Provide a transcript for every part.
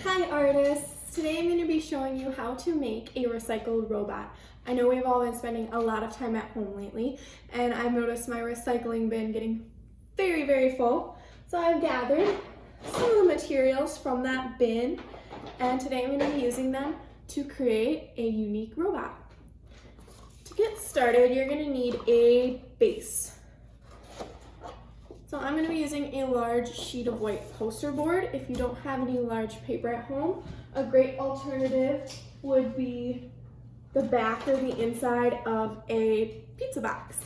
Hi artists! Today I'm going to be showing you how to make a recycled robot. I know we've all been spending a lot of time at home lately, and I've noticed my recycling bin getting very full. So I've gathered some of the materials from that bin, and today I'm going to be using them to create a unique robot. To get started, you're going to need a base. So I'm going to be using a large sheet of white poster board. If you don't have any large paper at home, a great alternative would be the back or the inside of a pizza box.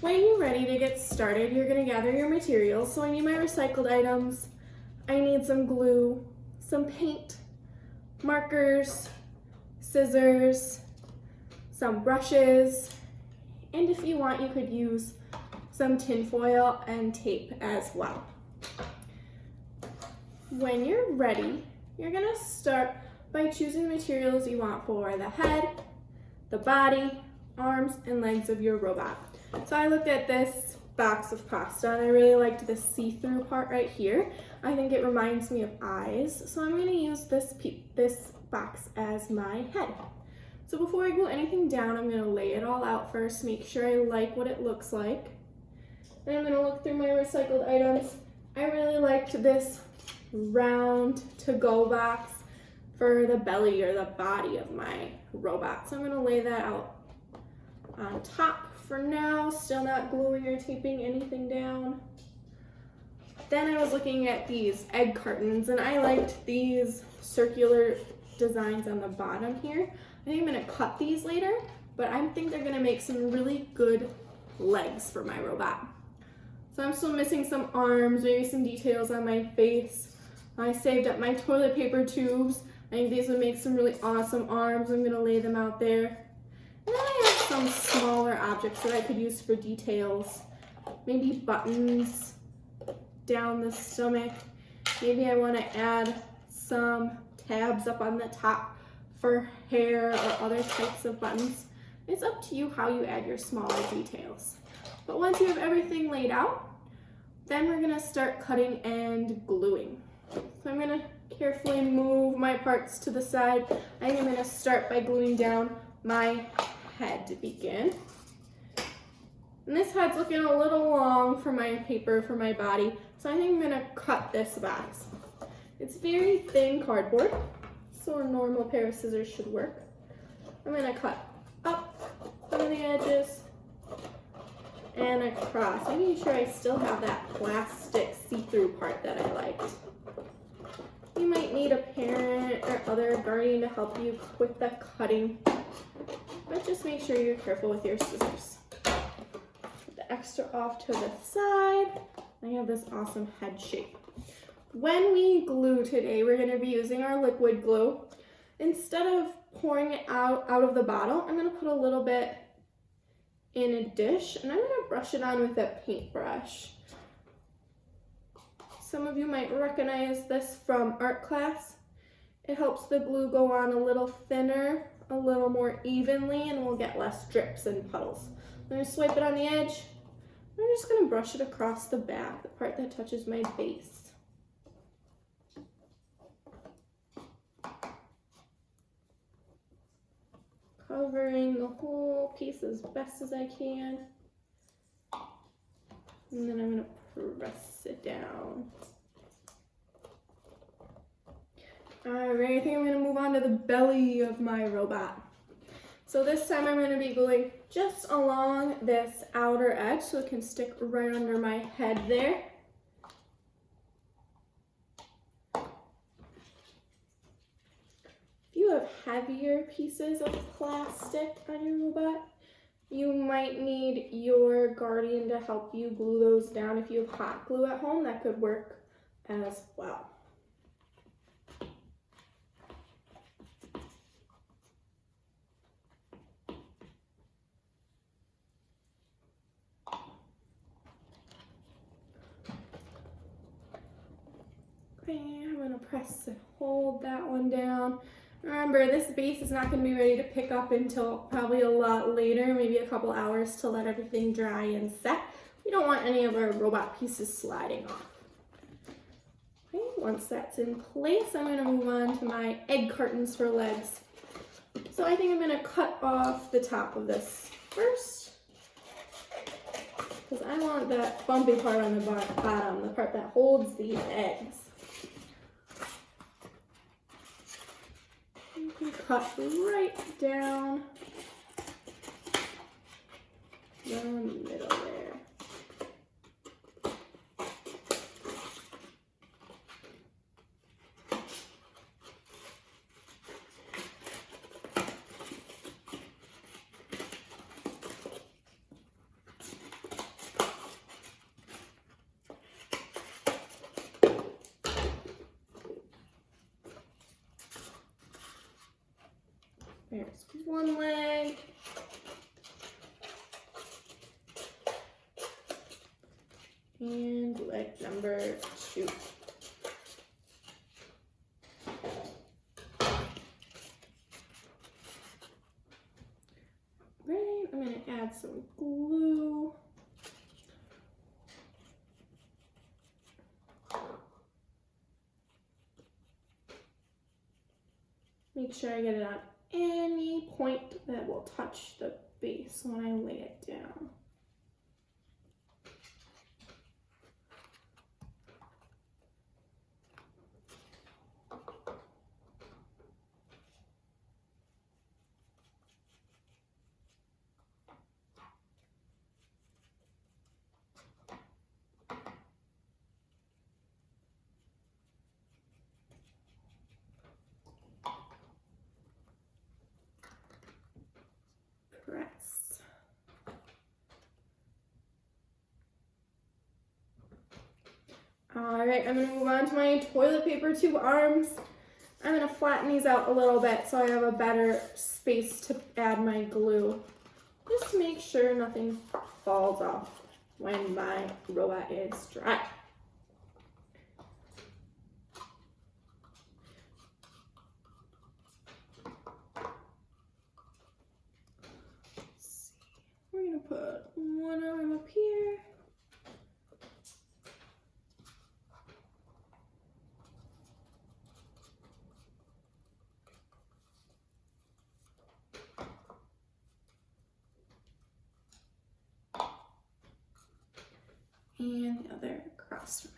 When you're ready to get started, you're going to gather your materials. So I need my recycled items. I need some glue, some paint, markers, scissors, some brushes, and if you want, you could use some tin foil and tape as well. When you're ready, you're gonna start by choosing the materials you want for the head, the body, arms, and legs of your robot. So I looked at this box of pasta and I really liked the see-through part right here. I think it reminds me of eyes, so I'm gonna use this box as my head. So before I glue anything down, I'm gonna lay it all out first, make sure I like what it looks like. Then I'm going to look through my recycled items. I really liked this round to-go box for the belly or the body of my robot. So I'm going to lay that out on top for now, still not gluing or taping anything down. Then I was looking at these egg cartons and I liked these circular designs on the bottom here. I think I'm going to cut these later, but I think they're going to make some really good legs for my robot. So I'm still missing some arms, maybe some details on my face. I saved up my toilet paper tubes. I think these would make some really awesome arms. I'm gonna lay them out there. And then I have some smaller objects that I could use for details. Maybe buttons down the stomach. Maybe I wanna add some tabs up on the top for hair or other types of buttons. It's up to you how you add your smaller details. But once you have everything laid out, then we're gonna start cutting and gluing. So I'm gonna carefully move my parts to the side. I think I'm gonna start by gluing down my head to begin. And this head's looking a little long for my paper for my body, so I think I'm gonna cut this box. It's very thin cardboard, so a normal pair of scissors should work. I'm gonna cut up on the edges and across, making sure I still have that plastic see-through part that I liked. You might need a parent or other guardian to help you with the cutting, but just make sure you're careful with your scissors. Put the extra off to the side. I have this awesome head shape. When we glue today, we're going to be using our liquid glue. Instead of pouring it out of the bottle, I'm going to put a little bit in a dish and I'm going to brush it on with a paintbrush. Some of you might recognize this from art class. It helps the glue go on a little thinner, a little more evenly, and we'll get less drips and puddles. I'm going to swipe it on the edge. I'm just going to brush it across the back, the part that touches my base. Covering the whole piece as best as I can. And then I'm going to press it down. Alright, I think I'm going to move on to the belly of my robot. So this time I'm going to be gluing just along this outer edge so it can stick right under my head there. Heavier pieces of plastic on your robot, you might need your guardian to help you glue those down. If you have hot glue at home, that could work as well. Okay, I'm going to press and hold that one down. Remember, this base is not going to be ready to pick up until probably a lot later, maybe a couple hours to let everything dry and set. We don't want any of our robot pieces sliding off. Okay, Once that's in place, I'm gonna move on to my egg cartons for legs. So I think I'm gonna cut off the top of this first, because I want that bumpy part on the bottom, the part that holds the eggs. You can cut right down the middle there. There's one leg. And leg number 2. Right, I'm going to add some glue. Make sure I get it on any point that will touch the base when I lay it down. Press. All right, I'm gonna move on to my toilet paper tube arms. I'm gonna flatten these out a little bit so I have a better space to add my glue. Just to make sure nothing falls off when my robot is dry. We're gonna put one arm up here. And the other across from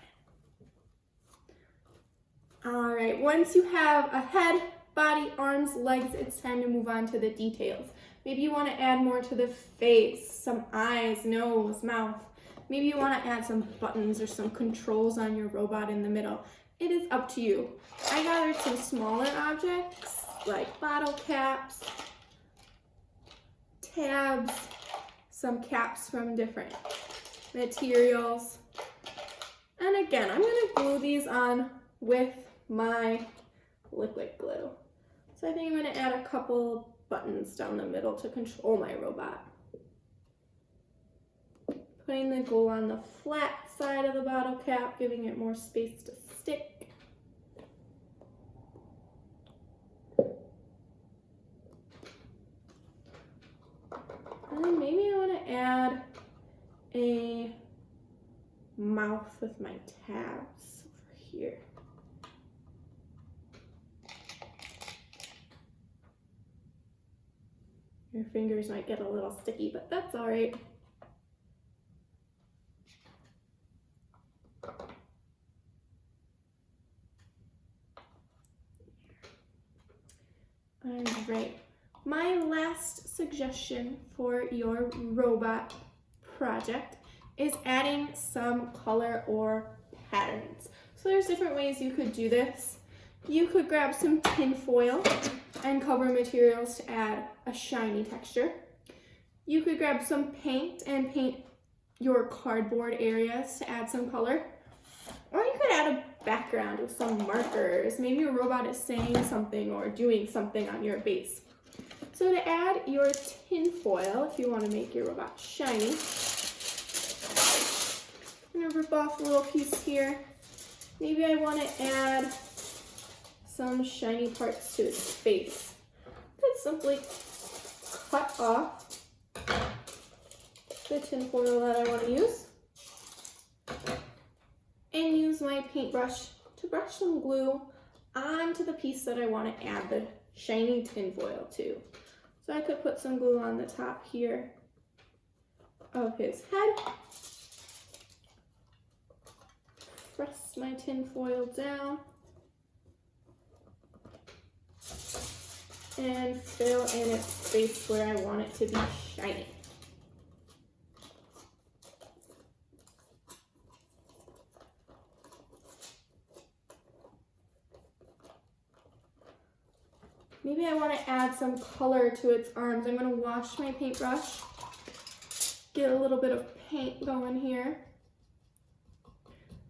it. All right, once you have a head, body, arms, legs, it's time to move on to the details. Maybe you want to add more to the face, some eyes, nose, mouth. Maybe you want to add some buttons or some controls on your robot in the middle. It is up to you. I gathered some smaller objects like bottle caps, tabs, some caps from different materials. And again, I'm going to glue these on with my liquid glue. So I think I'm going to add a couple buttons down the middle to control my robot. Putting the glue on the flat side of the bottle cap, giving it more space to stick. And then maybe I want to add a mouth with my tabs over here. Your fingers might get a little sticky, but that's all right. All right, my last suggestion for your robot project is adding some color or patterns. So there's different ways you could do this. You could grab some tin foil and cover materials to add a shiny texture. You could grab some paint and paint your cardboard areas to add some color. Or you could add a background with some markers. Maybe your robot is saying something or doing something on your base. So to add your tin foil, if you want to make your robot shiny, I'm going to rip off a little piece here. Maybe I want to add some shiny parts to its face. Just simply cut off the tin foil that I want to use and use my paintbrush to brush some glue onto the piece that I want to add the shiny tinfoil to. So I could put some glue on the top here of his head. Press my tinfoil down and fill in its space where I want it to be shiny. Maybe I want to add some color to its arms. I'm going to wash my paintbrush, get a little bit of paint going here.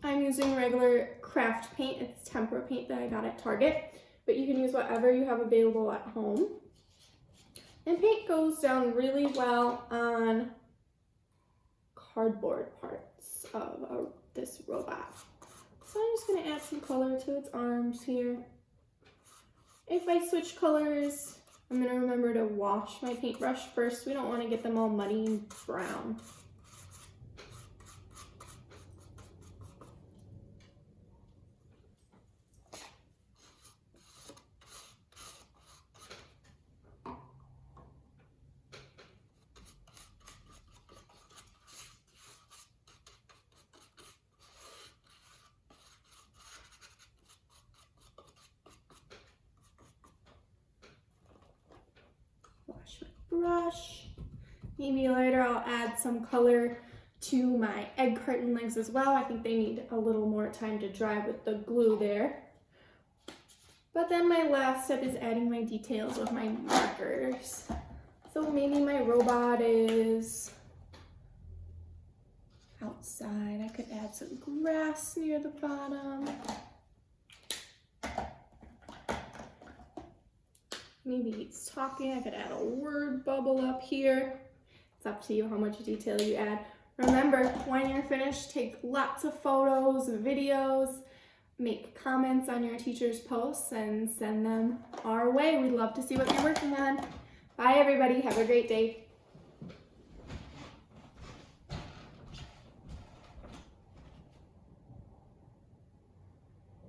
I'm using regular craft paint. It's tempera paint that I got at Target, but you can use whatever you have available at home. And paint goes down really well on cardboard parts of this robot. So I'm just going to add some color to its arms here. If I switch colors, I'm going to remember to wash my paintbrush first. We don't want to get them all muddy and brown. Wash my brush. Maybe later I'll add some color to my egg carton legs as well. I think they need a little more time to dry with the glue there. But then my last step is adding my details with my markers. So maybe my robot is outside. I could add some grass near the bottom. Maybe he's talking. I could add a word bubble up here. It's up to you how much detail you add. Remember, when you're finished, take lots of photos, videos, make comments on your teacher's posts, and send them our way. We'd love to see what you're working on. Bye, everybody. Have a great day.